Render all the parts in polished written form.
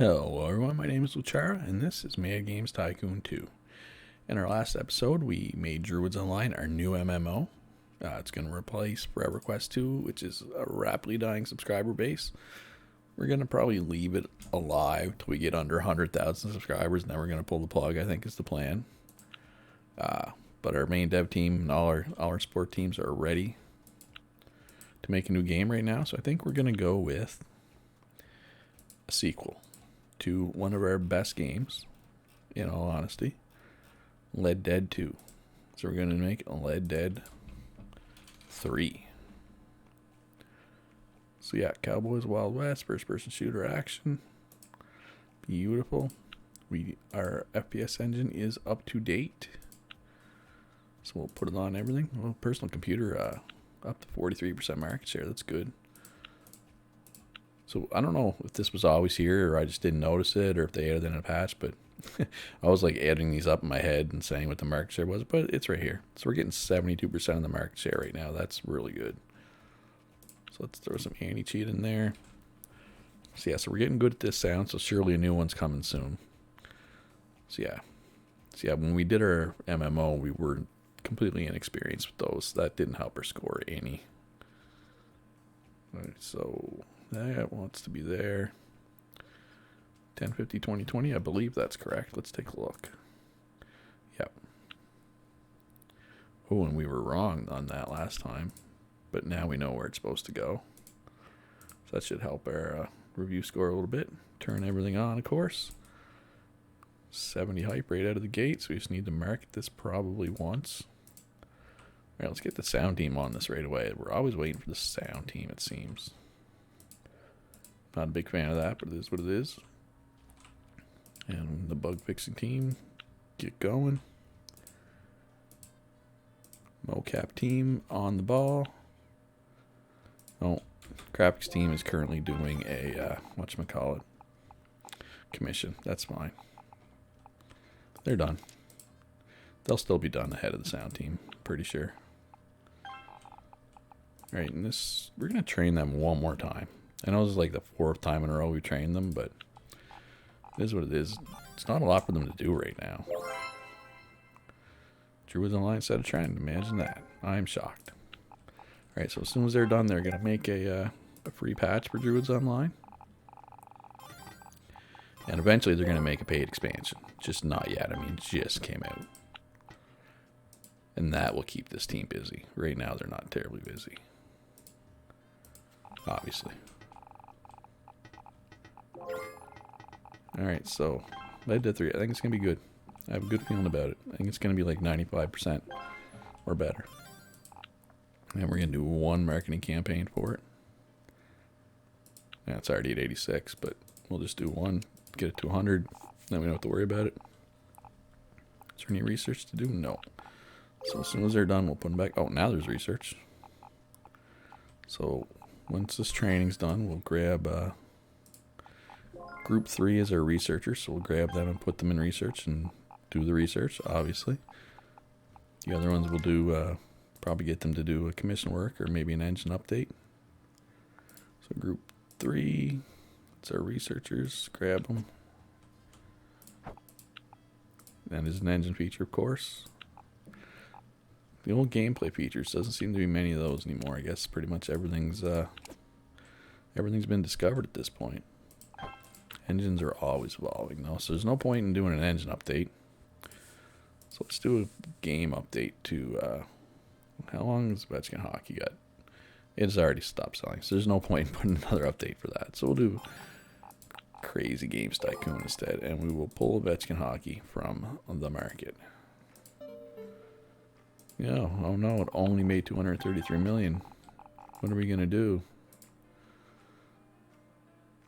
Hello everyone, my name is Luchara, and this is Mad Games Tycoon 2. In our last episode, we made Druids Online our new MMO. It's going to replace Forever Quest 2, which is a rapidly dying subscriber base. We're going to probably leave it alive till we get under 100,000 subscribers, and then we're going to pull the plug, I think is the plan. But our main dev team and all our support teams are ready to make a new game right now, so I think we're going to go with a sequel to one of our best games, in all honesty, Lead Dead 2. So we're going to make Lead Dead 3. So yeah, Cowboys Wild West, first person shooter action. Beautiful. Our FPS engine is up to date. So we'll put it on everything. Well, personal computer up to 43% market share. That's good. So I don't know if this was always here or I just didn't notice it or if they added it in a patch, but I was like adding these up in my head and saying what the market share was, but it's right here. So we're getting 72% of the market share right now. That's really good. So let's throw some anti-cheat in there. So yeah, so we're getting good at this sound, so surely a new one's coming soon. So yeah, when we did our MMO, we were completely inexperienced with those. That didn't help our score any. All right, so that wants to be there. 1050 2020, I believe that's correct. Let's take a look. Yep. Oh, and we were wrong on that last time, but now we know where it's supposed to go. So that should help our review score a little bit. Turn everything on, of course. 70 hype right out of the gate, so we just need to market this probably once. All right, let's get the sound team on this right away. We're always waiting for the sound team, it seems. Not a big fan of that, but it is what it is. And the bug fixing team, get going. Mocap team on the ball. Oh, graphics team is currently doing a, whatchamacallit, commission. That's fine. They're done. They'll still be done ahead of the sound team, pretty sure. Alright, and this, we're going to train them one more time. I know this is like the 4th time in a row we trained them, but it is what it is. It's not a lot for them to do right now. Druids Online set a trend. Imagine that. I'm shocked. Alright, so as soon as they're done, they're going to make a free patch for Druids Online. And eventually they're going to make a paid expansion. Just not yet. I mean, it just came out. And that will keep this team busy. Right now, they're not terribly busy. Obviously. Alright, so Lead Dead 3. I think it's going to be good. I have a good feeling about it. I think it's going to be like 95% or better. And we're going to do one marketing campaign for it. Yeah, it's already at 86, but we'll just do one. Get it to 100. Then we don't have to worry about it. Is there any research to do? No. So as soon as they're done, we'll put them back. Oh, now there's research. So once this training's done, we'll grab Group 3 as our researchers. So we'll grab them and put them in research and do the research, obviously. The other ones we'll do, probably get them to do a commission work or maybe an engine update. So Group 3, it's our researchers. Grab them. That is an engine feature, of course. The old gameplay features, doesn't seem to be many of those anymore. I guess pretty much everything's been discovered at this point. Engines are always evolving though, so there's no point in doing an engine update. So let's do a game update to, how long has Ovechkin Hockey got? It's already stopped selling, so there's no point in putting another update for that. So we'll do Crazy Games Tycoon instead, and we will pull Ovechkin Hockey from the market. Yeah, oh no, it only made 233 million. What are we gonna do?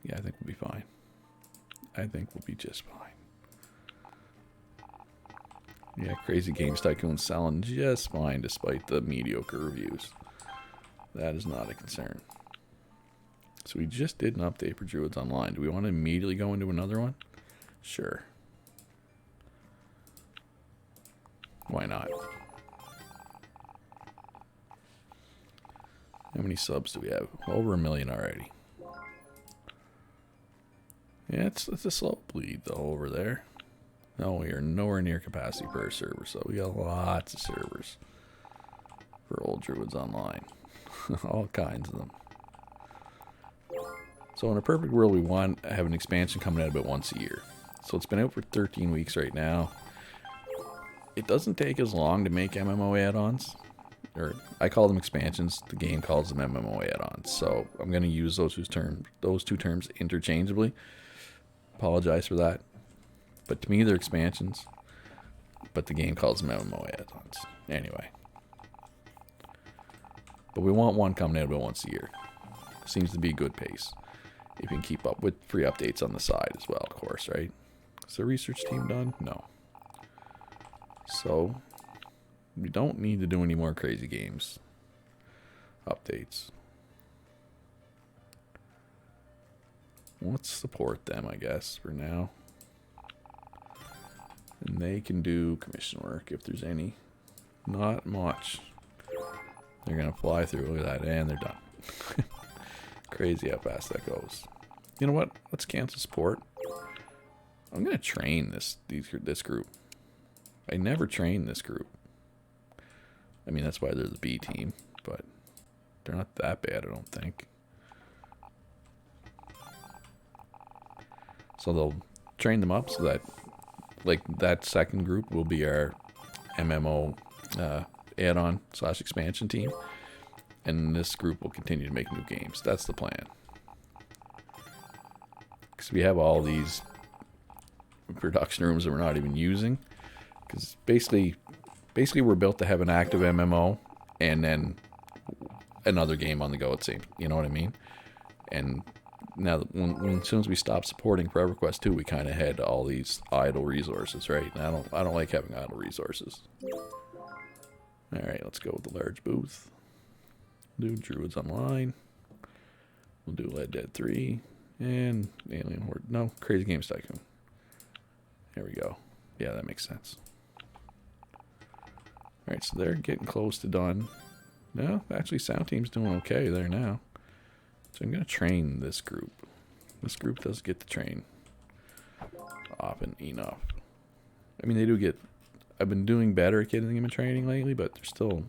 Yeah, I think we'll be fine. I think we'll be just fine. Yeah, Crazy Games Tycoon selling just fine despite the mediocre reviews. That is not a concern. So we just did an update for Druids Online. Do we want to immediately go into another one? Sure. Why not? How many subs do we have? Over 1 million already. Yeah, it's a slow bleed though over there. No, we are nowhere near capacity per server, so we got lots of servers for Old Druids Online. All kinds of them. So in a perfect world, we want to have an expansion coming out about once a year. So it's been out for 13 weeks right now. It doesn't take as long to make MMO add-ons. Or I call them expansions. The game calls them MMO add-ons. So I'm going to use those two terms interchangeably. Apologize for that. But to me, they're expansions. But the game calls them MMO add-ons. Anyway. But we want one coming out about once a year. Seems to be a good pace. If you can keep up with free updates on the side as well, of course, right? Is the research team done? No. So, we don't need to do any more crazy games updates. Let's support them, I guess, for now. And they can do commission work if there's any. Not much. They're going to fly through. Look at that. And they're done. Crazy how fast that goes. You know what? Let's cancel support. I'm going to train this group. I never train this group. I mean, that's why they're the B team. But they're not that bad, I don't think. So they'll train them up so that, like, that second group will be our MMO add-on / expansion team. And this group will continue to make new games. That's the plan. Because we have all these production rooms that we're not even using. Because basically we're built to have an active MMO and then another game on the go at the same. You know what I mean? And now, as soon as we stop supporting for EverQuest 2, we kind of had all these idle resources, right? And I don't like having idle resources. All right, let's go with the large booth. Do Druids Online. We'll do Red Dead 3 and Alien Horde. No, Crazy Games Tycoon. There we go. Yeah, that makes sense. Alright, so they're getting close to done. No, actually, Sound Team's doing okay there now. So I'm going to train this group. This group does get to train often enough. I mean, they do get... I've been doing better at getting them in training lately, but they're still...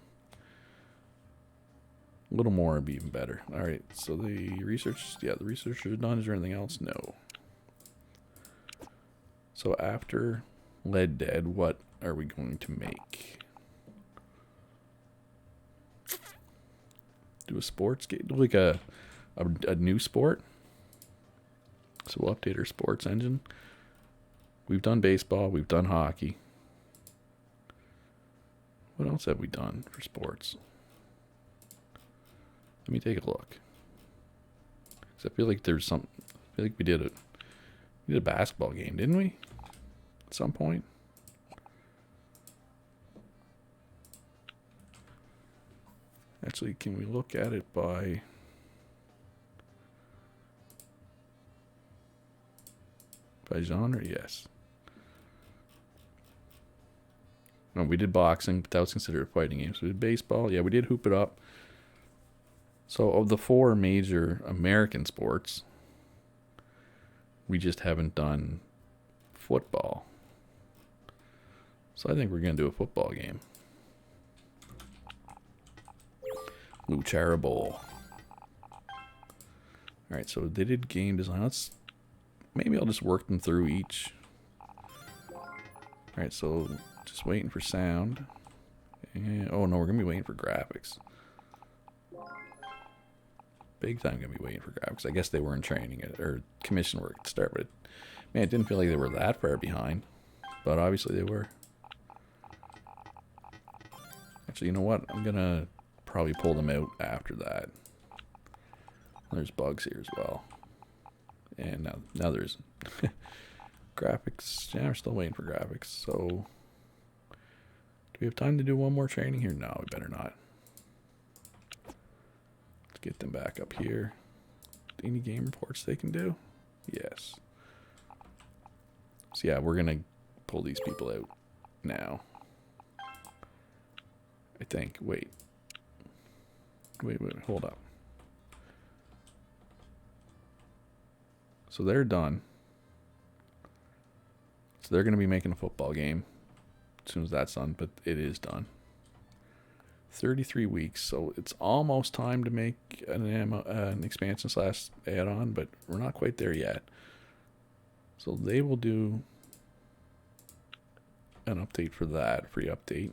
A little more would be even better. Alright, so the research... Yeah, the research is done. Is there anything else? No. So after Red Dead, what are we going to make? Do a sports game? Do like a new sport? So we'll update our sports engine. We've done baseball. We've done hockey. What else have we done for sports? Let me take a look. Cause I feel like there's some. I feel like we did a basketball game, didn't we? At some point. Actually, can we look at it by genre? Yes. No, we did boxing, but that was considered a fighting game. So we did baseball. Yeah, we did hoop it up. So of the 4 major American sports, we just haven't done football. So I think we're going to do a football game. Luchara Bowl. Alright, so they did game design. Maybe I'll just work them through each. Alright, so just waiting for sound. And, oh no, we're going to be waiting for graphics. Big time going to be waiting for graphics. I guess they weren't training it, or commission work to start with. Man, it didn't feel like they were that far behind. But obviously they were. Actually, you know what? I'm going to probably pull them out after that. There's bugs here as well. And now there's graphics. Yeah, we're still waiting for graphics. So, do we have time to do one more training here? No, we better not. Let's get them back up here. Any game reports they can do? Yes. So yeah, we're going to pull these people out now. I think. Wait, hold up. So they're done. So they're going to be making a football game as soon as that's done, but it is done. 33 weeks, so it's almost time to make an expansion / add-on, but we're not quite there yet. So they will do an update for that, free update.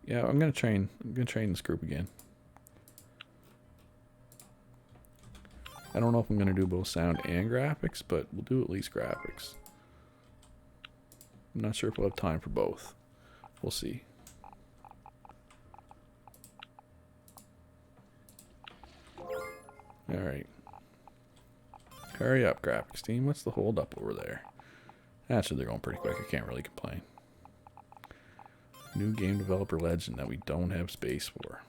Yeah, I'm gonna train this group again. I don't know if I'm gonna do both sound and graphics, but we'll do at least graphics. I'm not sure if we'll have time for both. We'll see. Alright. Hurry up, graphics team. What's the hold up over there? Actually, they're going pretty quick. I can't really complain. New game developer legend that we don't have space for.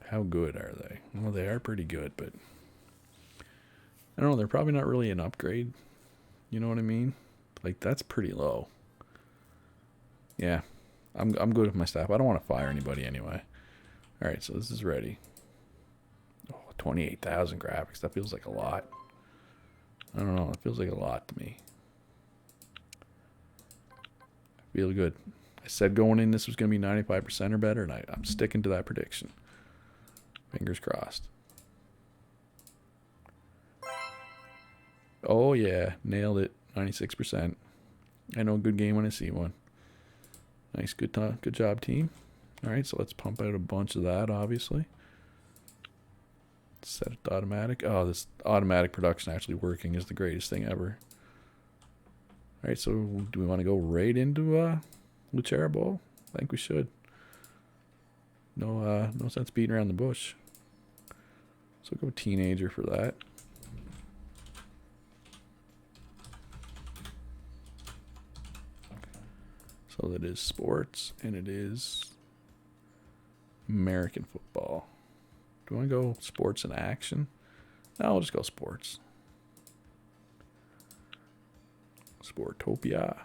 How good are they? Well, they are pretty good, but I don't know. They're probably not really an upgrade. You know what I mean? Like, that's pretty low. Yeah, I'm good with my staff. I don't want to fire anybody anyway. All right, so this is ready. Oh, 28,000 graphics. That feels like a lot. I don't know. It feels like a lot to me. Feel good. I said going in this was going to be 95% or better, and I'm sticking to that prediction. Fingers crossed. Oh, yeah. Nailed it. 96%. I know a good game when I see one. Nice. Good job, team. All right, so let's pump out a bunch of that, obviously. Set it to automatic. Oh, this automatic production actually working is the greatest thing ever. All right, so do we want to go right into Lucera Bowl? I think we should. No sense beating around the bush. So go teenager for that. So that is sports, and it is American football. Do you want to go sports and action? No, I'll just go sports. Sportopia.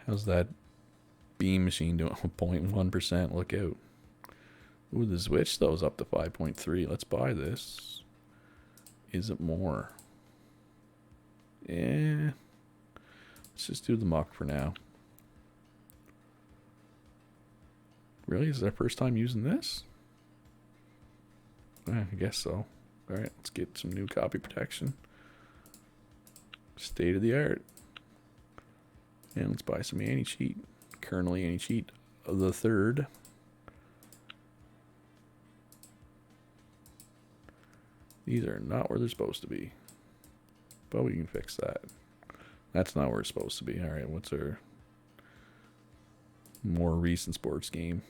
How's that beam machine doing? 0.1%. Look out. Ooh, the Switch, though, is up to 5.3. Let's buy this. Is it more? Yeah. Let's just do the muck for now. Really? Is it our first time using this? I guess so. Alright, let's get some new copy protection. State of the art. And let's buy some anti-cheat. Kernel anti-cheat of the third. These are not where they're supposed to be. But we can fix that. That's not where it's supposed to be. Alright, what's our more recent sports game?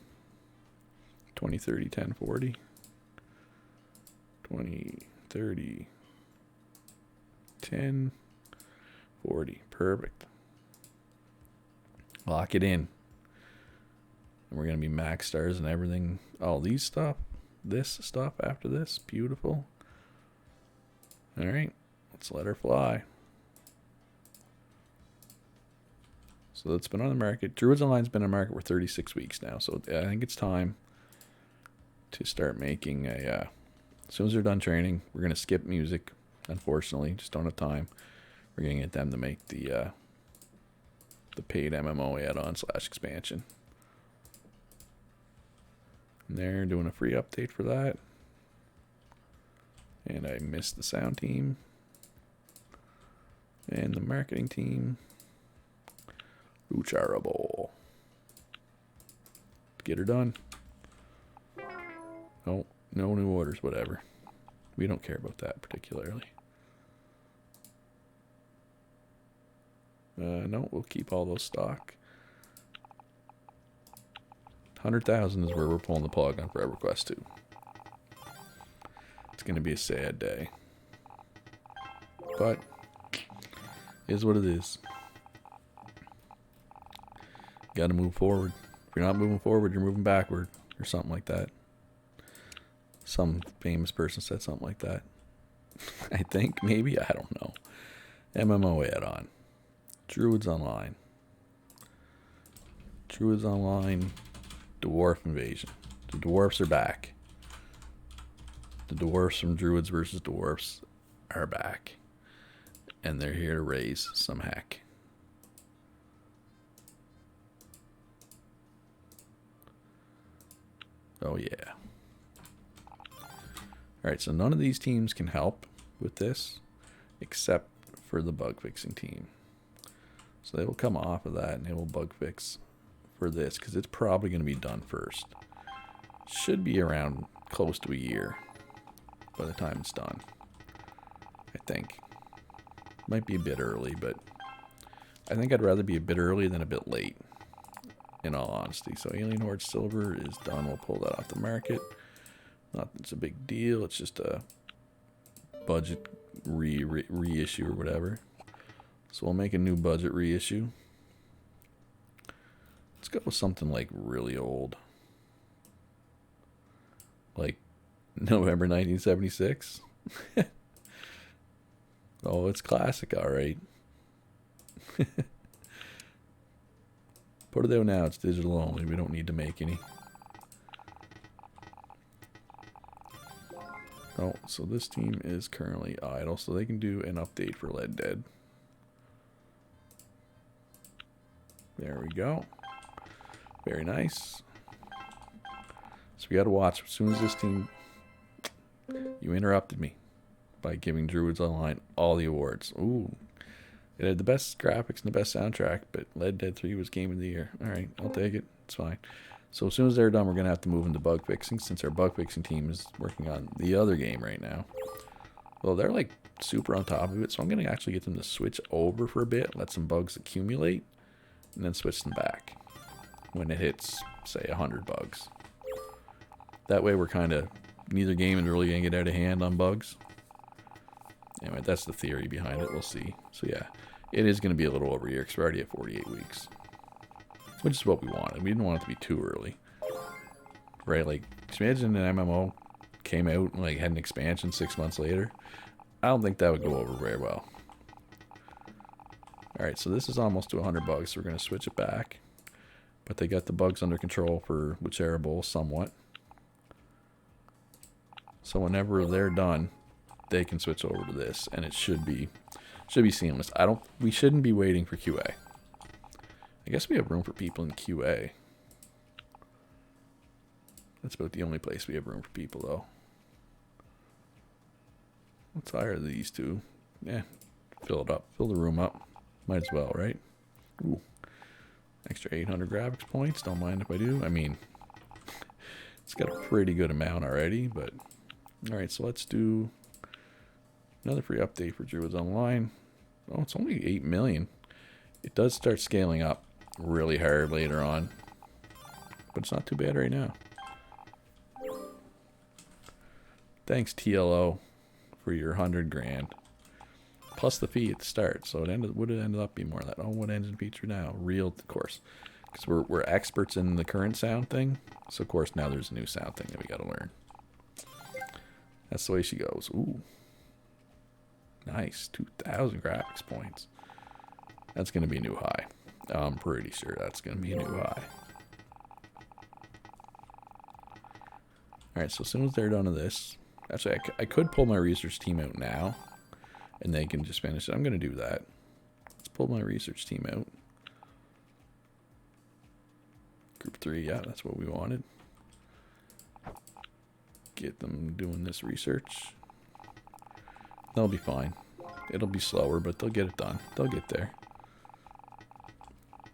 2030 1040. 2030 1040. Perfect. Lock it in. And we're going to be max stars and everything. All these stuff. This stuff after this. Beautiful. Alright. Let's let her fly. So that's been on the market. Druids Online's been on the market for 36 weeks now. So I think it's time to start making a... as soon as they're done training, we're going to skip music. Unfortunately, just don't have time. We're going to get them to make the paid MMO add-on / expansion. And they're doing a free update for that. And I missed the sound team. And the marketing team. Lucharable. Get her done. Oh, no new orders, whatever. We don't care about that particularly. No, we'll keep all those stock. 100,000 is where we're pulling the plug on Forever Quest 2. It's going to be a sad day. But, is what it is. Got to move forward. If you're not moving forward, you're moving backward. Or something like that. Some famous person said something like that. I think, maybe, I don't know. MMO add-on. Druids Online. Druids Online. Dwarf Invasion. The dwarfs are back. The dwarfs from Druids versus Dwarfs are back. And they're here to raise some heck. Oh yeah. Alright, so none of these teams can help with this except for the bug fixing team. So they will come off of that and they will bug fix for this because it's probably going to be done first. Should be around close to a year by the time it's done, I think. Might be a bit early, but I think I'd rather be a bit early than a bit late, in all honesty. So Alien Horde Silver is done. We'll pull that off the market. Not it's a big deal. It's just a budget reissue or whatever. So we'll make a new budget reissue. Let's go with something like really old. Like November 1976. Oh, it's classic, alright. Put it out now, it's digital only. We don't need to make any. Oh, so this team is currently idle, so they can do an update for Lead Dead. There we go. Very nice. So we gotta watch. As soon as this team... You interrupted me by giving Druids Online all the awards. Ooh. It had the best graphics and the best soundtrack, but Lead Dead 3 was Game of the Year. Alright, I'll take it. It's fine. So as soon as they're done, we're going to have to move into bug fixing, since our bug fixing team is working on the other game right now. Well, they're like super on top of it, so I'm going to actually get them to switch over for a bit, let some bugs accumulate, and then switch them back when it hits, say, 100 bugs. That way we're kind of, neither game is really going to get out of hand on bugs. Anyway, that's the theory behind it. We'll see. So yeah, it is going to be a little over a year because we're already at 48 weeks. Which is what we wanted. We didn't want it to be too early. Right? Like, imagine an MMO came out and like had an expansion 6 months later. I don't think that would go over very well. Alright, so this is almost to 100 bugs, so we're going to switch it back. But they got the bugs under control for Whichever Bowl somewhat. So whenever they're done, they can switch over to this, and it should be seamless. We shouldn't be waiting for QA. I guess we have room for people in QA. That's about the only place we have room for people, though. Let's hire these two. Yeah, fill it up. Fill the room up. Might as well, right? Ooh. Extra 800 graphics points. Don't mind if I do. I mean, it's got a pretty good amount already, but... Alright, so let's do another free update for Druids Online. Oh, it's only 8 million. It does start scaling up really hard later on, but it's not too bad right now. Thanks TLO for your 100 grand plus the fee at the start. So it would have ended up being more of that. Oh, what engine feature now? Real, of course, because we're experts in the current sound thing. So of course now there's a new sound thing that we got to learn. That's the way she goes. Ooh, nice, 2,000 graphics points. That's gonna be a new high. I'm pretty sure that's going to be a new high. Alright, so as soon as they're done with this... Actually, I could pull my research team out now, and they can just finish it. I'm going to do that. Let's pull my research team out. Group 3, yeah, that's what we wanted. Get them doing this research. They'll be fine. It'll be slower, but they'll get it done. They'll get there.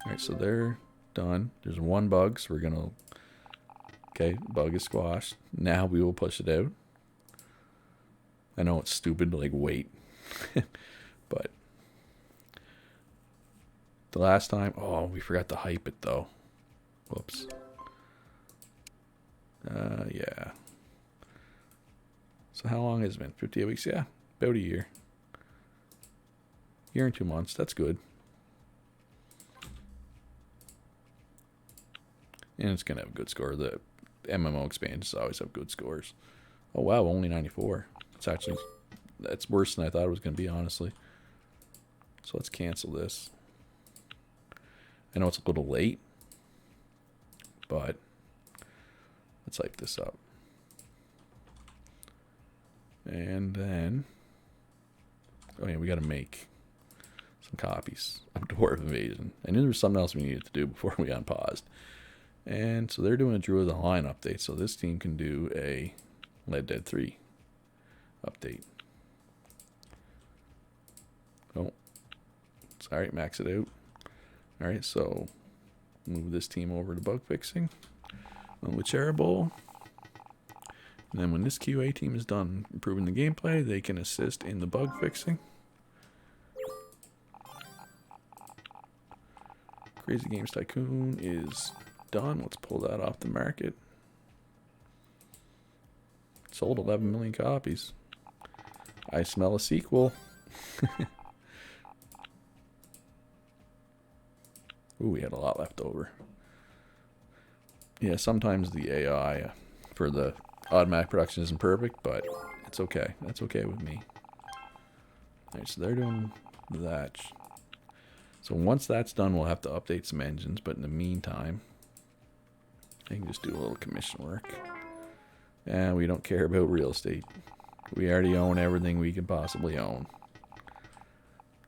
Alright, so they're done. There's one bug, so we're going to... Okay, bug is squashed. Now we will push it out. I know it's stupid to, like, wait. But... The last time... Oh, we forgot to hype it, though. Whoops. Yeah. So how long has it been? 58 weeks? Yeah, about a year. Year and 2 months. That's good. And it's going to have a good score. The MMO expansions always have good scores. Oh, wow, only 94. That's worse than I thought it was going to be, honestly. So let's cancel this. I know it's a little late, but let's hype this up. And then, oh yeah, we got to make some copies of Dwarf Invasion. I knew there was something else we needed to do before we unpaused. And so they're doing a Druids Online update, so this team can do a Red Dead 3 update. Oh, sorry, max it out. Alright, so move this team over to bug fixing. With Charitable. And then when this QA team is done improving the gameplay, they can assist in the bug fixing. Crazy Games Tycoon is done. Let's pull that off the market. Sold 11 million copies. I smell a sequel. Ooh, we had a lot left over. Yeah, sometimes the AI for the automatic production isn't perfect, but it's okay. That's okay with me. Alright, so they're doing that. So once that's done, we'll have to update some engines, but in the meantime, I can just do a little commission work. And we don't care about real estate. We already own everything we can possibly own.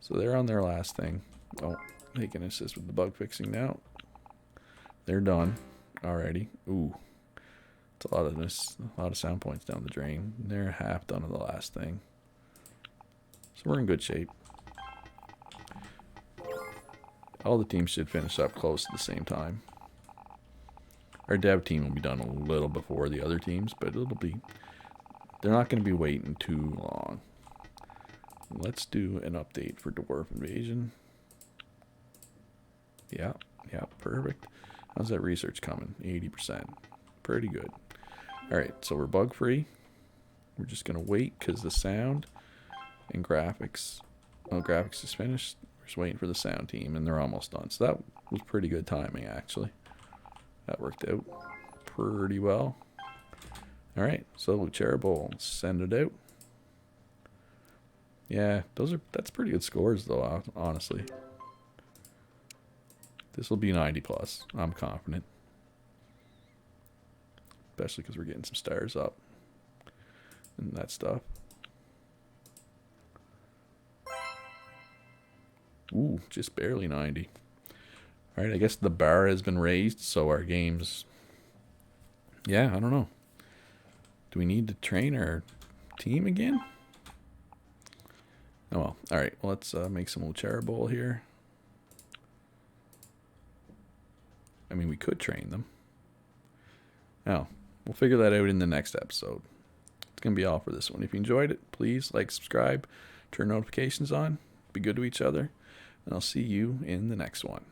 So they're on their last thing. Oh, they can assist with the bug fixing now. They're done already. Ooh. It's a lot of this, a lot of sound points down the drain. They're half done with the last thing. So we're in good shape. All the teams should finish up close at the same time. Our dev team will be done a little before the other teams, but it'll be, they're not going to be waiting too long. Let's do an update for Dwarf Invasion. Yeah, perfect. How's that research coming? 80%. Pretty good. Alright, so we're bug free. We're just going to wait because the sound and graphics, well, graphics is finished. We're just waiting for the sound team and they're almost done. So that was pretty good timing actually. That worked out pretty well. Alright, so Charitable, send it out. Yeah, that's pretty good scores though, honestly. This will be 90 plus. I'm confident. Especially because we're getting some stars up. And that stuff. Ooh, just barely 90. Alright, I guess the bar has been raised, so our games... Yeah, I don't know. Do we need to train our team again? Oh well. Alright, well, let's make some Charitable here. I mean, we could train them. Oh, we'll figure that out in the next episode. It's going to be all for this one. If you enjoyed it, please like, subscribe, turn notifications on, be good to each other, and I'll see you in the next one.